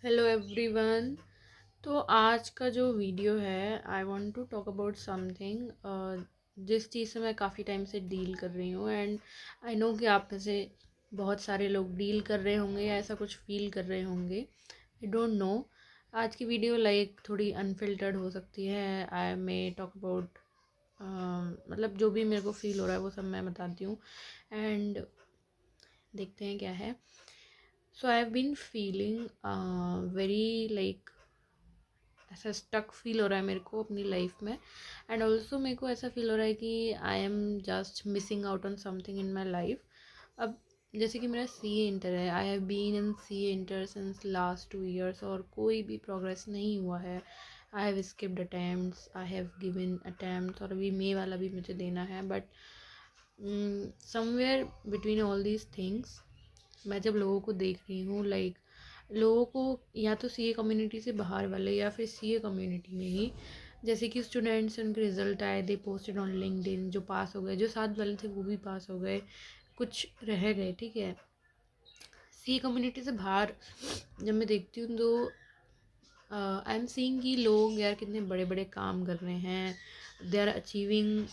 Hello everyone. तो आज का जो वीडियो है I want to talk about something जिस चीज़ से मैं काफ़ी टाइम से डील कर रही हूँ एंड आई नो कि आप में से बहुत सारे लोग डील कर रहे होंगे या ऐसा कुछ फील कर रहे होंगे। आई डोंट नो। आज की वीडियो थोड़ी अनफिल्टर्ड हो सकती है। आई मे टॉक अबाउट मतलब जो भी मेरे को फील हो रहा है वो सब मैं बताती हूँ एंड देखते हैं क्या है। So I have been feeling very ऐसा स्टक फील हो रहा है मेरे को अपनी लाइफ में एंड ऑल्सो मेरे को ऐसा फील हो रहा है कि I am just missing out on something in my life. अब जैसे कि मेरा सी ए इंटर है, I have been in C A inter since last 2 years और कोई भी प्रोग्रेस नहीं हुआ है। I have skipped attempts, I have given attempts और अभी मे वाला भी मुझे देना है but somewhere between all these things मैं जब लोगों को देख रही हूँ लोगों को या तो सीए कम्युनिटी से बाहर वाले या फिर सीए कम्युनिटी में ही, जैसे कि स्टूडेंट्स उनके रिजल्ट आए, दे पोस्टेड ऑन लिंक्डइन, जो पास हो गए, जो साथ वाले थे वो भी पास हो गए, कुछ रह गए, ठीक है। सीए कम्युनिटी से बाहर जब मैं देखती हूँ तो आई एम सीइंग कि लोग यार कितने बड़े बड़े काम कर रहे हैं, they are achieving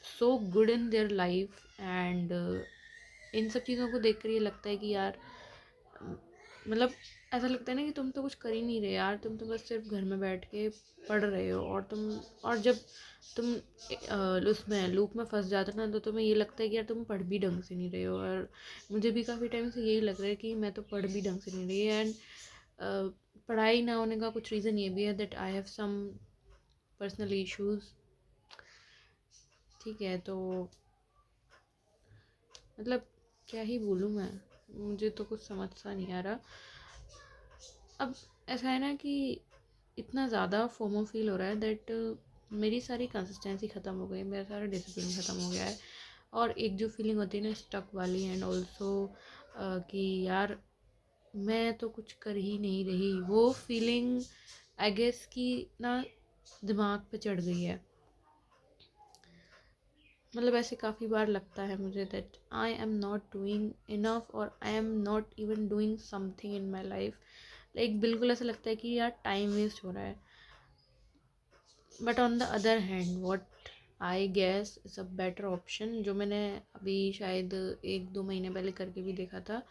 so good in their life and इन सब चीज़ों को देख कर ये लगता है कि यार मतलब ऐसा लगता है ना कि तुम तो कुछ कर ही नहीं रहे यार, तुम तो बस सिर्फ घर में बैठ के पढ़ रहे हो और जब तुम उसमें लूप में फंस जाते हो ना तो तुम्हें ये लगता है कि यार तुम पढ़ भी ढंग से नहीं रहे हो। और मुझे भी काफ़ी टाइम से यही लग रहा है कि मैं तो पढ़ भी ढंग से नहीं रही एंड पढ़ाई ना होने का कुछ रीज़न ये भी है that I have some personal issues. ठीक है, तो मतलब क्या ही बोलूँ मैं, मुझे तो कुछ समझ सा नहीं आ रहा। अब ऐसा है ना कि इतना ज़्यादा फोमो फील हो रहा है दैट मेरी सारी कंसिस्टेंसी ख़त्म हो गई, मेरा सारा डिसिप्लिन ख़त्म हो गया है। और एक जो फीलिंग होती है ना स्टक वाली एंड ऑल्सो कि यार मैं तो कुछ कर ही नहीं रही, वो फीलिंग आई गेस कि ना दिमाग पे चढ़ गई है। मतलब ऐसे काफ़ी बार लगता है मुझे that I am not doing enough और I am not even doing something in my life. बिल्कुल ऐसा लगता है कि यार टाइम वेस्ट हो रहा है। But on the other hand what I guess is a better option, जो मैंने अभी शायद 1-2 महीने पहले करके भी देखा था,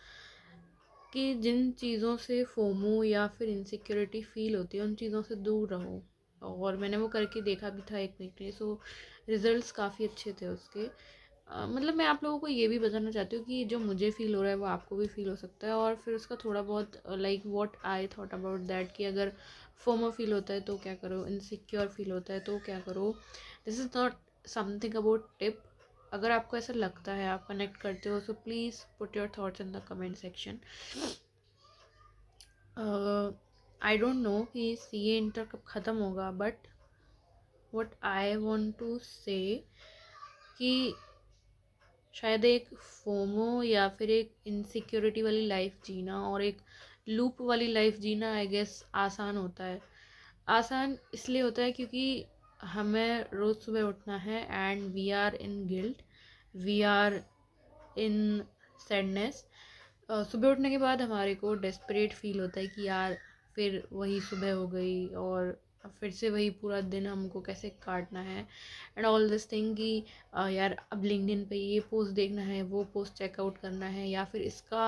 कि जिन चीज़ों से फोमो या फिर इनसिक्योरिटी फील होती है उन चीज़ों से दूर रहो। और मैंने वो करके देखा भी था 1 वीक में, सो रिजल्ट्स काफ़ी अच्छे थे उसके। मतलब मैं आप लोगों को ये भी बताना चाहती हूँ कि जो मुझे फ़ील हो रहा है वो आपको भी फ़ील हो सकता है और फिर उसका थोड़ा बहुत what I thought about that, कि अगर फोमो फील होता है तो क्या करो, इनसिक्योर फील होता है तो क्या करो। This is not something about tip. अगर आपको ऐसा लगता है, आप कनेक्ट करते हो, so please put your thoughts in the comment section. I don't know कि सी ए इंटर कब ख़त्म होगा but what I want to say कि शायद एक फोमो या फिर एक इनसिक्योरिटी वाली लाइफ जीना और एक लूप वाली लाइफ जीना आई गेस आसान होता है। आसान इसलिए होता है क्योंकि हमें रोज़ सुबह उठना है and we are in guilt, we are in sadness. सुबह उठने के बाद हमारे को डेस्परेट फील होता है कि यार फिर वही सुबह हो गई और अब फिर से वही पूरा दिन हमको कैसे काटना है एंड ऑल दिस थिंग कि यार अब लिंक्डइन पे ये पोस्ट देखना है, वो पोस्ट चेकआउट करना है, या फिर इसका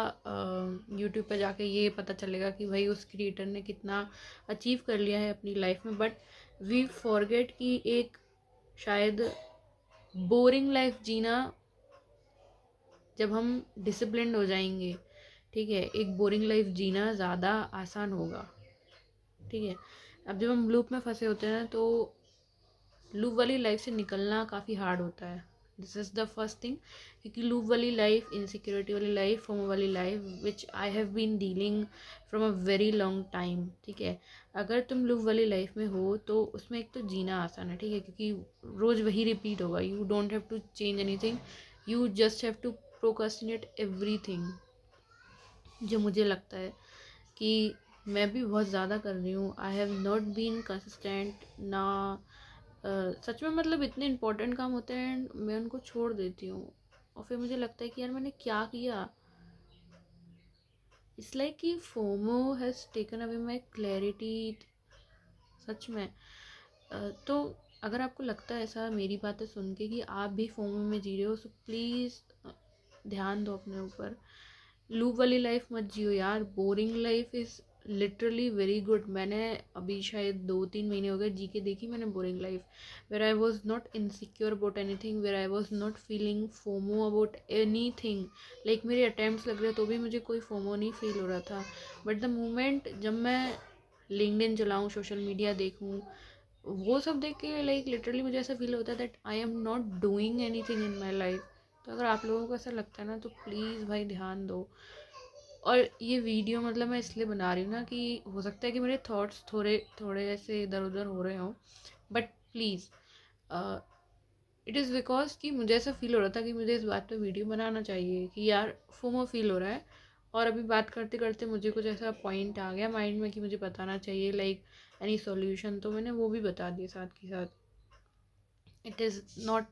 यूट्यूब पे जाके ये पता चलेगा कि भाई उस क्रिएटर ने कितना अचीव कर लिया है अपनी लाइफ में। बट वी फॉरगेट कि एक शायद बोरिंग लाइफ जीना, जब हम डिसिप्लिन्ड हो जाएंगे, ठीक है, एक बोरिंग लाइफ जीना ज़्यादा आसान होगा। ठीक है, अब जब हम लूप में फंसे होते हैं तो लूप वाली लाइफ से निकलना काफ़ी हार्ड होता है। This is the first thing, क्योंकि लूप वाली लाइफ, इनसिक्योरिटी वाली लाइफ, फोमो वाली life which I have been dealing from a very long time. ठीक है, अगर तुम लूप वाली लाइफ में हो तो उसमें एक तो जीना आसान है, ठीक है, क्योंकि रोज़ वही रिपीट होगा, you don't have to change anything, you just have to procrastinate everything. जो मुझे लगता है कि मैं भी बहुत ज़्यादा कर रही हूँ, I have not been consistent ना। सच में मतलब इतने इंपॉर्टेंट काम होते हैं मैं उनको छोड़ देती हूँ और फिर मुझे लगता है कि यार मैंने क्या किया। इट्स लाइक कि FOMO has taken away my clarity. सच में। तो अगर आपको लगता है ऐसा मेरी बातें सुन के कि आप भी फोमो में जी रहे हो, सो प्लीज़ ध्यान दो अपने ऊपर। लूप वाली लाइफ मत जियो यार, boring life is literally very good. मैंने अभी शायद 2-3 महीने हो गए जी के देखी मैंने boring life, where I was not insecure about any thing, where I was not feeling FOMO about any thing. Like मेरे अटैम्प्ट्स लग रहे तो भी मुझे कोई फोमो नहीं फील हो रहा था। बट द मोमेंट जब मैं लिंक्डइन चलाऊँ, सोशल मीडिया देखूँ, वो सब देख के लाइक लिटरली मुझे ऐसा फील होता है that I am not doing any thing in my life. तो अगर आप लोगों को ऐसा लगता है ना तो प्लीज़ भाई ध्यान दो। और ये वीडियो मतलब मैं इसलिए बना रही हूँ ना कि हो सकता है कि मेरे थॉट्स थोड़े थोड़े ऐसे इधर उधर हो रहे हों, but please it is because कि मुझे ऐसा फील हो रहा था कि मुझे इस बात पे वीडियो बनाना चाहिए कि यार फोमो फील हो रहा है। और अभी बात करते करते मुझे कुछ ऐसा पॉइंट आ गया माइंड में कि मुझे बताना चाहिए लाइक एनी सॉल्यूशन, तो मैंने वो भी बता दिया साथ के साथ। It is not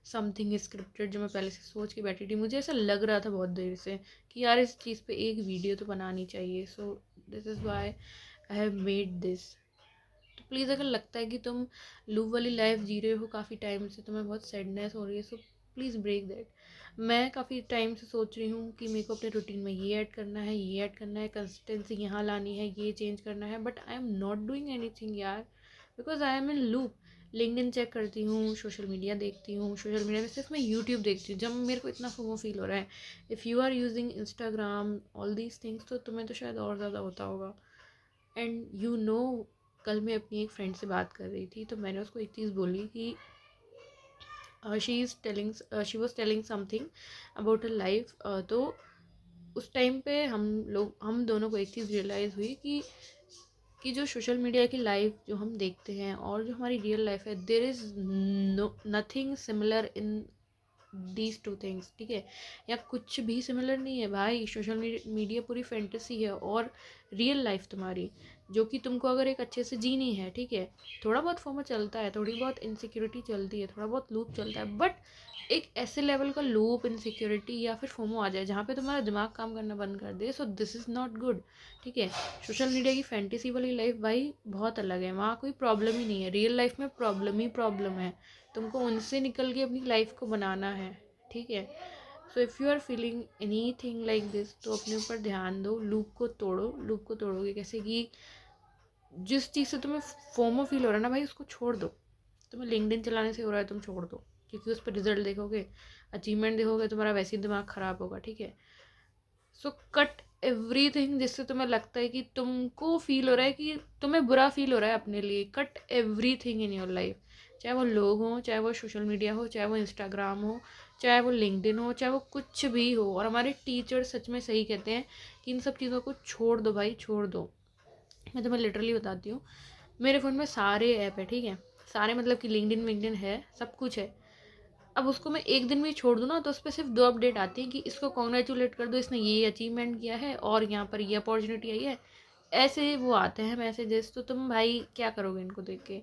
something scripted जो मैं पहले से सोच के बैठी थी। मुझे ऐसा लग रहा था बहुत देर से कि यार इस चीज़ पे एक वीडियो तो बनानी चाहिए। सो this is why I have made this. तो प्लीज़ अगर लगता है कि तुम लूप वाली लाइफ जी रहे हो काफ़ी टाइम से, तुम्हें बहुत सैडनेस हो रही है, सो प्लीज़ ब्रेक दैट। मैं काफ़ी टाइम से सोच रही हूँ कि मेरे को अपने रूटीन में ये ऐड करना है, ये ऐड करना है, कंसिस्टेंसी यहाँ लानी है, ये चेंज करना है, but I am not doing anything यार, because I am in loop. LinkedIn check करती हूँ, सोशल मीडिया देखती हूँ, सोशल मीडिया में सिर्फ मैं यूट्यूब देखती हूँ जब मेरे को इतना फोमो फील हो रहा है। If you are using Instagram all these things तो तुम्हें तो शायद और ज़्यादा होता होगा। एंड यू नो, कल मैं अपनी एक फ्रेंड से बात कर रही थी तो मैंने उसको एक चीज़ बोली कि she was telling something about her life. तो उस टाइम पे हम दोनों को एक चीज़ रियलाइज़ हुई कि जो सोशल मीडिया की लाइफ जो हम देखते हैं और जो हमारी रियल लाइफ है, there is no nothing similar in these two things. ठीक है, या कुछ भी सिमिलर नहीं है भाई। सोशल मीडिया पूरी फैंटेसी है और रियल लाइफ तुम्हारी, जो कि तुमको अगर एक अच्छे से जीनी है, ठीक है, थोड़ा बहुत फोमो चलता है, थोड़ी बहुत इनसिक्योरिटी चलती है, थोड़ा बहुत लूप चलता है, बट एक ऐसे लेवल का लूप इनसिक्योरिटी या फिर फोमो आ जाए जहाँ पे तुम्हारा दिमाग काम करना बंद कर दे, so this is not good. ठीक है, सोशल मीडिया की फैंटेसी वाली लाइफ भाई बहुत अलग है, वहाँ कोई प्रॉब्लम ही नहीं है। रियल लाइफ में प्रॉब्लम ही प्रॉब्लम है, तुमको उनसे निकल के अपनी लाइफ को बनाना है। ठीक है, so if you are feeling any thing like this तो अपने ऊपर ध्यान दो, लूप को तोड़ो। लूप को तोड़ोगे कैसे कि जिस चीज़ से तुम्हें फोमो फील हो रहा है ना भाई, उसको छोड़ दो। तुम्हें लिंक्डइन चलाने से हो रहा है, तुम छोड़ दो, क्योंकि उस पर रिजल्ट देखोगे, अचीवमेंट देखोगे, तुम्हारा वैसे ही दिमाग ख़राब होगा। ठीक है, सो कट एवरीथिंग जिससे तुम्हें लगता है कि तुमको फील हो रहा है कि तुम्हें बुरा फील हो रहा है अपने लिए। Cut everything in your life, चाहे वो लोग हों, चाहे वो सोशल मीडिया हो, चाहे वो इंस्टाग्राम हो, चाहे वो लिंक्डइन हो, चाहे वो कुछ भी हो। और हमारे टीचर सच में सही कहते हैं कि इन सब चीज़ों को छोड़ दो भाई, छोड़ दो। मैं तुम्हें लिटरली बताती हूँ, मेरे फ़ोन में सारे ऐप है, ठीक है, सारे मतलब कि लिंक्डइन विंक्डइन है, सब कुछ है। अब उसको मैं एक दिन भी छोड़ दूँ ना तो उस पर सिर्फ 2 अपडेट आती हैं कि इसको कॉन्ग्रेचुलेट कर दो, इसने ये अचीवमेंट किया है और यहाँ पर ये अपॉर्चुनिटी आई है। ऐसे वो आते हैं मैसेजेस, तो तुम भाई क्या करोगे इनको देख के।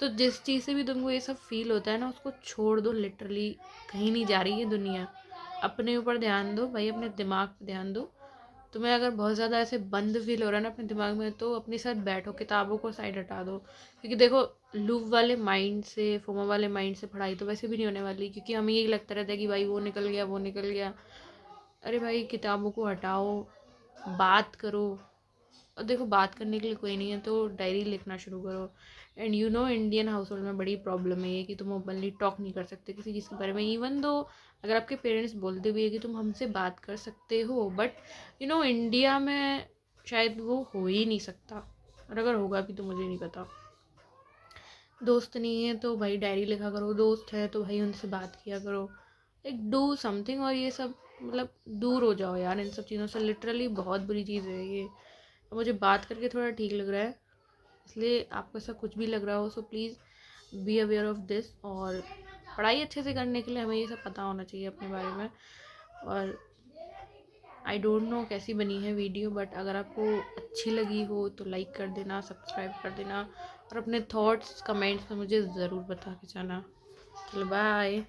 तो जिस चीज़ से भी तुमको ये सब फील होता है ना, उसको छोड़ दो लिटरली। कहीं नहीं जा रही है दुनिया। अपने ऊपर ध्यान दो भाई, अपने दिमाग पर ध्यान दो। तुम्हें अगर बहुत ज़्यादा ऐसे बंद फील हो रहा है ना अपने दिमाग में, तो अपने साथ बैठो, किताबों को साइड हटा दो। क्योंकि देखो, लूप वाले माइंड से, फोमो वाले माइंड से पढ़ाई तो वैसे भी नहीं होने वाली, क्योंकि हमें यही लगता रहता है कि भाई वो निकल गया, वो निकल गया। अरे भाई किताबों को हटाओ, बात करो। और देखो, बात करने के लिए कोई नहीं है तो डायरी लिखना शुरू करो। And you know, Indian house hold में बड़ी प्रॉब्लम है ये कि तुम ओपनली टॉक नहीं कर सकते किसी चीज़ के बारे में। इवन दो अगर आपके पेरेंट्स बोलते भी है कि तुम हमसे बात कर सकते हो, बट यू नो इंडिया में शायद वो हो ही नहीं सकता, और अगर होगा भी तो मुझे नहीं पता। दोस्त नहीं है तो भाई डायरी लिखा करो, दोस्त है तो भाई उनसे बात किया करो, एक डू समथिंग। और ये सब मतलब दूर हो जाओ यार इन सब चीज़ों से, लिटरली बहुत बुरी चीज़ है ये। मुझे बात करके थोड़ा ठीक लग रहा है, इसलिए आपको ऐसा कुछ भी लग रहा हो so please be aware of this. और पढ़ाई अच्छे से करने के लिए हमें ये सब पता होना चाहिए अपने बारे में। और आई डोंट नो कैसी बनी है वीडियो, बट अगर आपको अच्छी लगी हो तो लाइक कर देना, सब्सक्राइब कर देना, और अपने थॉट्स कमेंट्स में मुझे ज़रूर बता के जाना। चलो बाय।